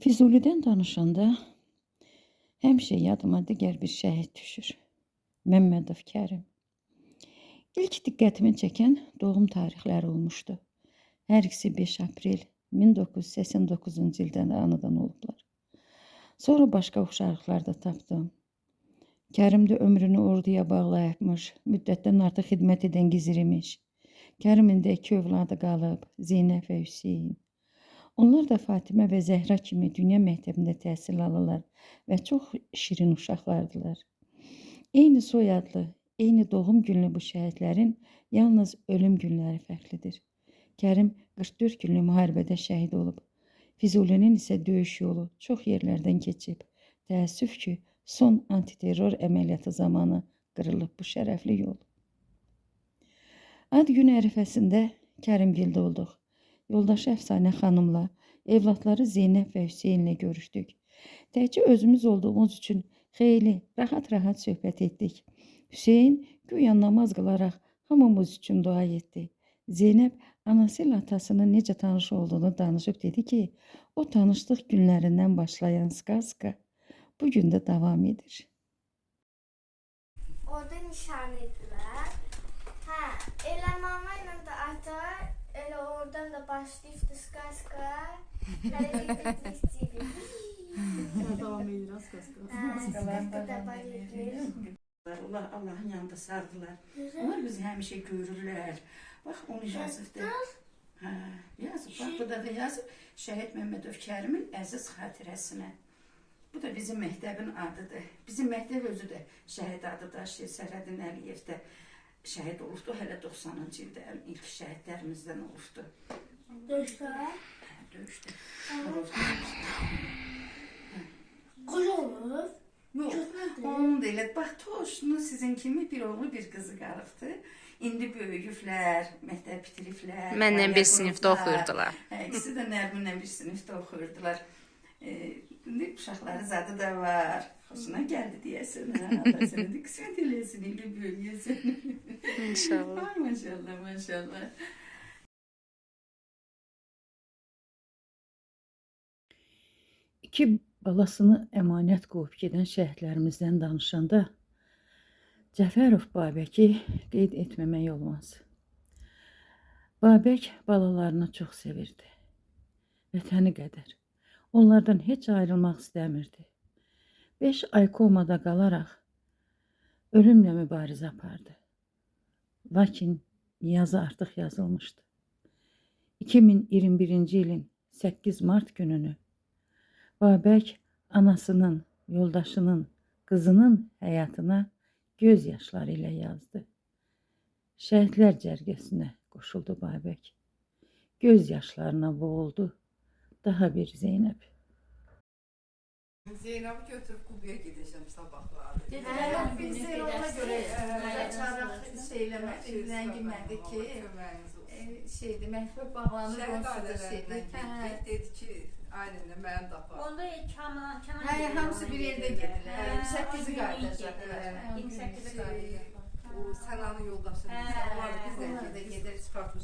Füzulidən danışanda həmişə yadıma digər bir şəhid düşür. Məmmədov Kərim. İlk diqqətimi çəkən doğum tarixləri olmuşdu. Hər ikisi 5 aprel 1989-cu ildə anadan olublar. Sonra başqa oxşarlıqlar da tapdım. Kərim də ömrünü orduya bağlayıbmış, müddətdən artıq xidmət edən gizir imiş. Kərimin də 2 övladı qalıb, Zeynəb və Hüseyin. Onlar da Fatimə və Zəhra kimi dünya məktəbində təhsil alırlar və çox şirin uşaqlardılar. Eyni soyadlı, eyni doğum günlü bu şəhidlərin yalnız ölüm günləri fərqlidir. Kərim 44 günlük müharibədə şəhid olub. Füzulinin isə döyüş yolu çox yerlərdən keçib. Təəssüf ki, son antiterror əməliyyatı zamanı qırılıb bu şərəfli yol. Ad günü ərəfəsində Kərimgildə olduq. Yoldaşı Əfsanə xanımla, evlatları Zeynəb və Hüseynlə görüşdük. Təkcə özümüz olduğumuz üçün xeyli rahat-rahat söhbət etdik. Hüseyn güya namaz qılaraq hamımız üçün dua etdi. Zeynəb anası ilə atasının necə tanış olduğunu danışıb dedi ki, o tanışlıq günlərindən başlayan skaska bugün də davam edir. Orada nişan etdilər. Elə mama ilə də ata, elə oradan da başlayıbdı skaska. Devam edir skaska. Skaska da başlayır. Allah Allah'ın yanında sardılar. Onlar bizi həmişə görürlər. Bax, onu yazıbdır. Yazıb. Bax, bu da yazıb Şəhid Məmmədov Kərimin əziz xatirəsinə. Bu da bizim məktəbin adıdır. Bizim məktəb özü də şəhid adı daşıyır. Sərhədin Əliyev də şəhid olubdu. Hələ 90-cı ildə ilk şəhidlərimizdən olubdu. Döyüşlər? Döyüşdə. Qoca olur? Yox, onun da elə, bax, Toşunu sizin kimi bir oğlu, bir qızı qalıbdır. İndi böyüyüblər, məktəb bitiriblər. Məndən bir sinifdə oxuyurdular. İkisi də Nərminlə bir sinifdə oxuyurdular. İndi uşaqları zadı da var. Xoşuna gəldi deyəsən, Allah sənə də qismət eləsin, indi böyüyəsən. İnşallah. Ay, maşallah, maşallah. İki balasını əmanət qoyub gedən şəhidlərimizdən danışanda Cəfərov Babəki qeyd etməmək olmaz. Babək balalarını çox sevirdi. Vətəni qədər. Onlardan heç ayrılmaq istəmirdi. 5 ay komada qalaraq ölümlə mübarizə apardı. Lakin yazı artıq yazılmışdı. 2021-ci ilin 8 mart gününü Babək anasının, yoldaşının, qızının həyatına göz yaşları ilə yazdı. Şəhidlər cərgəsinə qoşuldu Babək. Göz yaşlarına boğuldu daha bir Zeynəb. Zeynəbi götürüb Qubaya gedəcəm sabahları. Biz ona görə çaraq şeyləmək, ləngimədi ki, şeydi, məktəb bağlanır, qonsuda şeydi. Dedi ki, aynı mənim də apar. Onda Kənan Hamısı bir yerdə gedirlər. 8-i qayıdacaqlar. 28-i qayıdacaqlar. O Sənanın yoldaşı. Biz də gedir,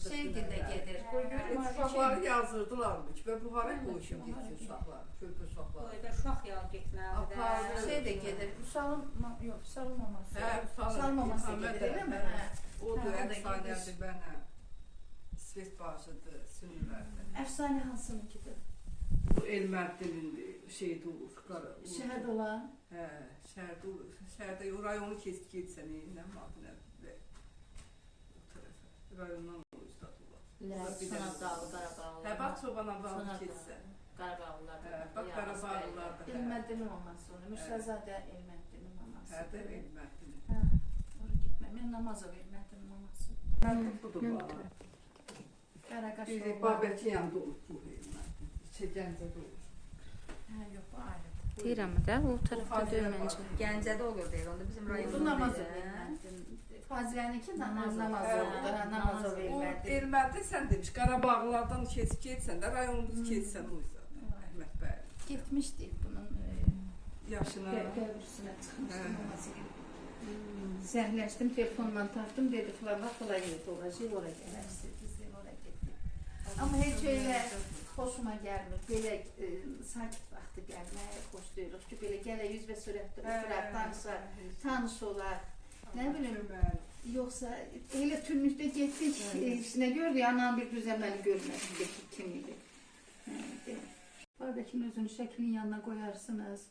Şeygildə gedir. Uşaqları yazdırdılar ki, və bu hara qoyuşum getsin uşaqlar, körpə uşaqlar. Uşaq yal getməlidir. Şey də gedir, Vüsalın maması. Vüsal maması gedir, eləmi? O da əfsanədir mənə. Svet başıdır, sünnilərdir. Əfsanə hansınınkidir? Bu Elməddinin şeydə olur, Şəhid olan? Hə, şəhərdə olur. Şəhərdə rayonu keçib getsən, nə madinədir. O tərəfə, rayondan o üstadırlar. Sanabdalı, Qarabağlılar. Hə, bax, Çobanabdalı keçsən. Qarabağlılar. Bax, Qarabağlılar da. Elməddinin olması olur. Müşəzadə Elməddinin olması. Hə, də Elməddinin. Hə, oraya getməm. Mən Namazov Elməddinin olması. Məddin budur var. Qaraqaş Biri Babəki yanında olub bu Elməddin. Gəncədə olur. Hə, yox, bu ayrı. Deyirəm də, o tərəfdə döyməncə. Gəncədə olur deyir, onda bizim Bu rayonda. Namazov Elməddin. Faziləninki Namazov oldu. Namazov Elməddin. Elməddin sən demiş, Qarabağlılardan keçib getsən də, rayonumuzu keçsən o yüzden. Əhməd bəy. Getmişdik bunun Yaşına. qəbirsinə çıxmışdım namazı gibi. Səhləşdim, telefonla tapdım, dedi filan yerdə olacaq, oraya gələrsiniz, biz oraya getdik. Amma heç öyle xoşuma gəlmir. Belə sakit vaxtı gəlməyə xoşlayırıq ki, belə gələ yüz və sürətdə oturaq, danışaq, tanış olar. Nə bilim, yoxsa elə tünlükdə getdik, nə gördük, anam bir düzə məni görmədik kim idi. Babəkin özünü şəklinin yanına qoyarsınız.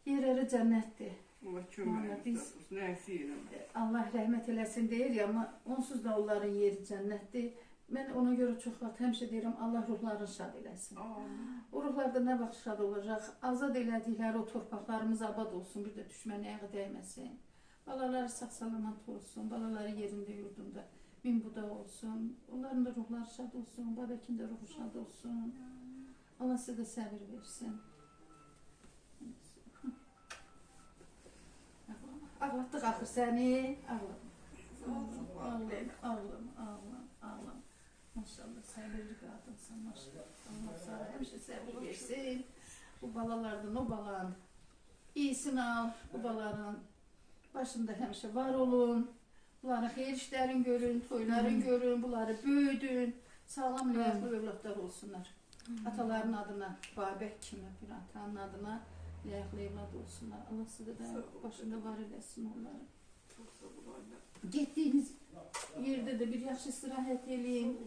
Yerləri cənnətdir. Allah kömək etsin, nə istəyirəm. Allah rəhmət eləsin deyir ya, amma onsuz da onların yeri cənnətdir. Mən ona görə çox vaxt həmişə deyirəm, Allah ruhlarını şad eləsin. O ruhlarda nə vaxt şad olacaq, azad elədikləri o torpaqlarımız abad olsun, bir də düşməni ayağı dəyməsin. Balaları sağ-salamat olsun, balaları yerində yurdunda min buda olsun. Onların da ruhları şad olsun, Babəkin də ruhu şad olsun. Allah sizə də səbir versin. Ağlatdıq axır səni, ağlam. Maşallah, səbirli qadınsan, maşallah. Allah sana həmişə səbir versin. Bu balalardan o balan iyisini al, bu baların başında həmişə var olun. Bunların xeyir işlərin görün, toyların görün, bunları böyüdün. Sağlam, ləyaqlı övladlar olsunlar. Ataların adına, Babək kimi bir atanın adına ləyaqlı evlad olsunlar. Allah sizə də başında var eləsin onları. Getdiyiniz yerdə də bir yaxşı istirahət eləyin.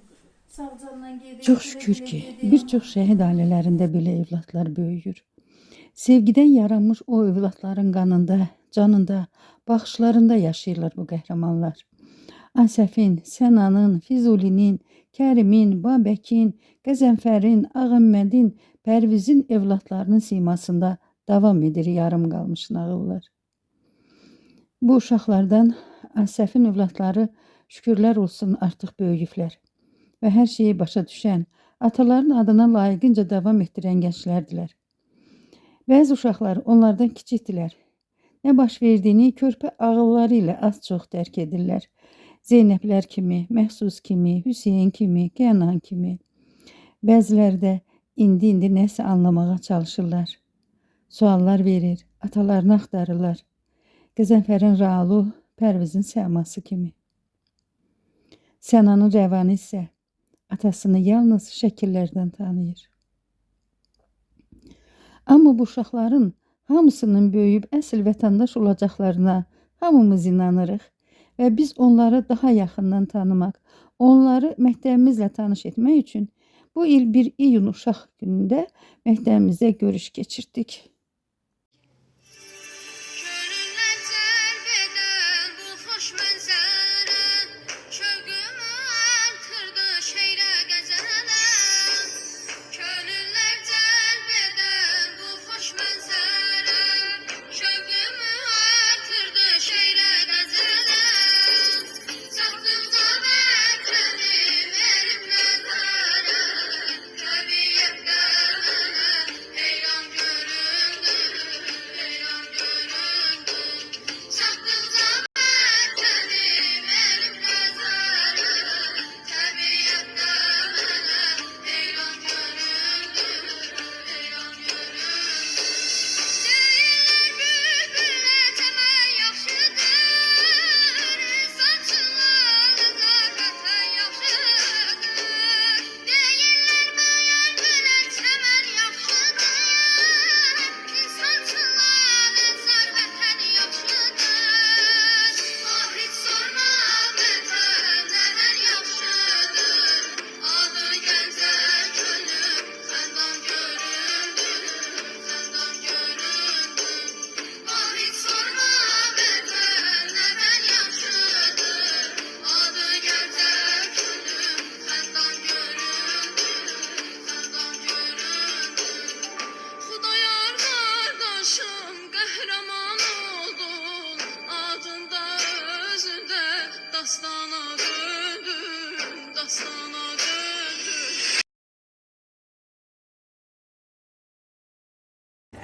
Sağcanla gedin. Çox şükür ki, bir çox şəhid ailələrində belə evladlar böyüyür. Sevgidən yaranmış o evladların qanında, canında, baxışlarında yaşayırlar bu qəhrəmanlar. Asəfin, Sənanın, Füzulinin, Kərimin, Babəkin, Qəzənfərin, Ağəmmədin, Pərvizin evladlarının simasında davam edir yarım qalmış nağıllar. Bu uşaqlardan Asəfin evladları şükürlər olsun artıq böyüyüblər və hər şeyi başa düşən, ataların adına layiqincə davam etdirən gənclərdilər. Bəzi uşaqlar onlardan kiçikdilər. Nə baş verdiyini körpə ağılları ilə az-çox dərk edirlər. Zeynəblər kimi, Məhsus kimi, Hüseyin kimi, Kənan kimi. Bəziləri də indi nəsə anlamağa çalışırlar. Suallar verir, atalarını axtarırlar. Qəzənfərin Raulu, Pərvizin Səması kimi. Sənanın Rəvanı isə atasını yalnız şəkillərdən tanıyır. Amma bu uşaqların hamısının böyüyüb əsl vətəndaş olacaqlarına hamımız inanırıq və biz onları daha yaxından tanımaq, onları məktəbimizlə tanış etmək üçün bu il 1 iyun uşaq günündə məktəbimizdə görüş keçirdik.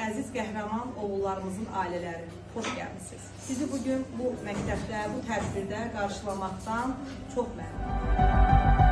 Əziz qəhrəman oğullarımızın ailələri, xoş gəlmisiniz. Sizi bugün bu məktəbdə, bu tədbirdə qarşılamaqdan çox məmnunum.